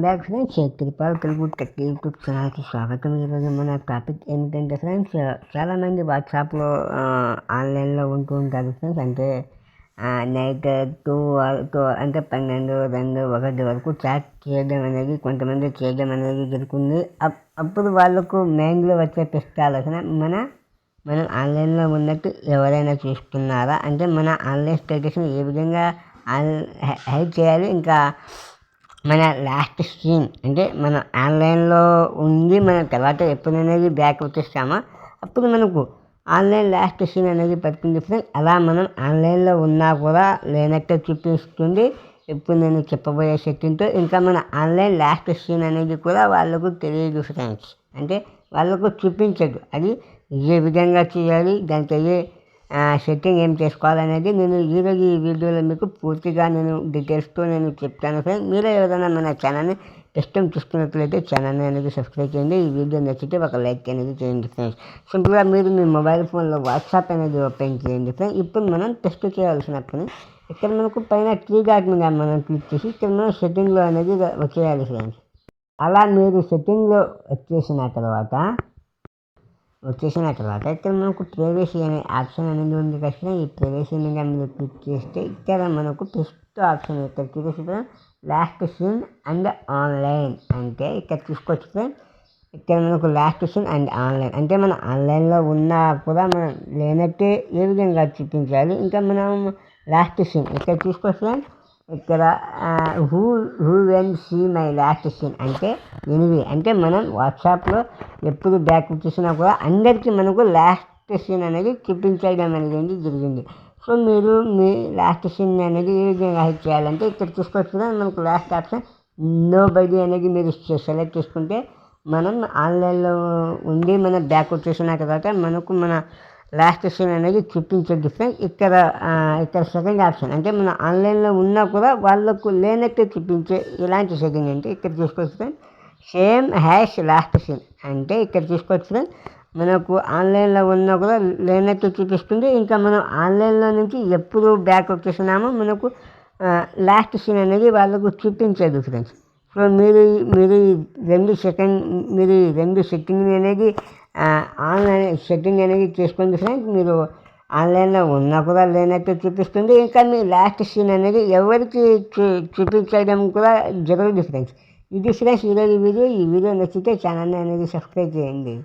Back friends, Kripal Telugu tech YouTube ఛానల్కి స్వాగతం. ఈరోజు మన టాపిక్ ఏమిటంటే ఫ్రెండ్స్, చాలామంది వాట్సాప్లో ఆన్లైన్లో ఉంటూ ఉంటారు ఫ్రెండ్స్. అంటే నైట్ 2 అంటే 12, 2, 1 వరకు చాట్ చేయడం అనేది కొంతమంది చేయడం అనేది జరుగుతుంది. అప్పుడు వాళ్ళకు మైండ్లో వచ్చే బెస్ట్ ఆలోచన మనం ఆన్లైన్లో ఉన్నట్టు ఎవరైనా చూస్తున్నారా, అంటే మన ఆన్లైన్ స్టేటస్ని ఏ విధంగా హైడ్ చేయాలి, ఇంకా మన లాస్ట్ సీన్ అంటే మనం ఆన్లైన్లో ఉండి మన తర్వాత ఎప్పుడనేది బ్యాక్ వచ్చేస్తామో అప్పుడు మనకు ఆన్లైన్ లాస్ట్ సీన్ అనేది పడుతుంది ఫ్రెండ్స్. అలా మనం ఆన్లైన్లో ఉన్నా కూడా లేనట్టే చూపిస్తుంది ఇప్పుడు నేను చెప్పబోయే సెట్టింగ్తో. ఇంకా మన ఆన్లైన్ లాస్ట్ సీన్ అనేది కూడా వాళ్ళకు తెలియదు ఫ్రెండ్స్, అంటే వాళ్ళకు చూపించదు. అది ఏ విధంగా చేయాలి, దానికి ఏ సెట్టింగ్ ఏం చేసుకోవాలనేది నేను ఈరోజు ఈ వీడియోలో మీకు పూర్తిగా నేను డీటెయిల్స్తో నేను చెప్తాను ఫ్రెండ్స్. మీరే ఎవరైనా మన ఛానల్ని ఫస్ట్ టైం చూస్తున్నట్లయితే ఛానల్ని అనేది సబ్స్క్రైబ్ చేయండి. ఈ వీడియో నచ్చితే ఒక లైక్ అనేది చేయండి ఫ్రెండ్స్. సింపుల్గా మీరు మీ మొబైల్ ఫోన్లో వాట్సాప్ అనేది ఓపెన్ చేయండి ఫ్రెండ్స్. ఇప్పుడు మనం టెస్ట్ చేయాల్సిన పని, ఇక్కడ మనకు పైన త్రీ డాట్ మీద మనం క్లిక్ చేసి ఇక్కడ మనం సెట్టింగ్లో అనేది వచ్చేయాలి ఫ్రెండ్స్. అలా మీరు సెట్టింగ్లో వచ్చేసిన తర్వాత ఇక్కడ మనకు ప్రైవసీ అనే ఆప్షన్ అనేది ఉంది కదా. ఈ ప్రైవసీ మీద మీరు క్లిక్ చేస్తే ఇక్కడ మనకు ఫస్ట్ ఆప్షన్ ఇక్కడ చూసేసి లాస్ట్ సీన్ అండ్ ఆన్లైన్ అంటే ఇక్కడ చూసుకోవచ్చు ఫ్రెండ్స్. ఇక్కడ మనకు లాస్ట్ సీన్ అండ్ ఆన్లైన్ అంటే మనం ఆన్లైన్లో ఉన్నా కూడా మనం లేనట్టే ఏ విధంగా చూపించాలి. ఇంకా మనం లాస్ట్ సీన్ ఇక్కడ చూసుకోవచ్చు ఫ్రెండ్స్. ఇక్కడ who can see my last seen అంటే ఎనివి, అంటే మనం వాట్సాప్లో ఎప్పుడు బ్యాక్ చూసినా కూడా అందరికీ మనకు లాస్ట్ సీన్ అనేది చూపించడం అనేది జరిగింది. సో మీరు మీ లాస్ట్ సీన్ అనేది ఏ విధంగా హైడ్ చేయాలంటే ఇక్కడ చూసుకోవచ్చు కదా, మనకు లాస్ట్ ఆప్షన్ నో బడీ అనేది మీరు సెలెక్ట్ చేసుకుంటే మనం ఆన్లైన్లో ఉండి మనం బ్యాక్ వచ్చేసిన తర్వాత మనకు మన లాస్ట్ సీన్ అనేది చూపించద్దు ఫ్రెండ్స్. ఇక్కడ సెకండ్ ఆప్షన్ అంటే మన ఆన్లైన్లో ఉన్నా కూడా వాళ్ళకు లేనట్టు చూపించే ఇలాంటి సెట్టింగ్ అంటే ఇక్కడ చూసుకోవచ్చు ఫ్రెండ్స్. సేమ్ హ్యాష్ లాస్ట్ సీన్ అంటే ఇక్కడ చూసుకోవచ్చు ఫ్రెండ్స్. మనకు ఆన్లైన్లో ఉన్నా కూడా లేనట్టు చూపిస్తుంది. ఇంకా మనం ఆన్లైన్లో నుంచి ఎప్పుడు బ్యాక్ వచ్చేసినామో మనకు లాస్ట్ సీన్ అనేది వాళ్ళకు చూపించదు ఫ్రెండ్స్. సో మీరు రెండు సెట్టింగ్ అనేది ఆన్లైన్ సెట్టింగ్ అనేది చేసుకోండి ఫ్రెండ్స్. మీరు ఆన్లైన్లో ఉన్నా కూడా లేనట్టు చూపిస్తుంది. ఇంకా మీ లాస్ట్ సీన్ అనేది ఎవరికి చూపించడం కూడా జరగదు ఫ్రెండ్స్. ఇది ఫ్రెండ్స్ ఈరోజు వీడియో. ఈ వీడియో నచ్చితే ఛానల్ని అనేది సబ్స్క్రైబ్ చేయండి.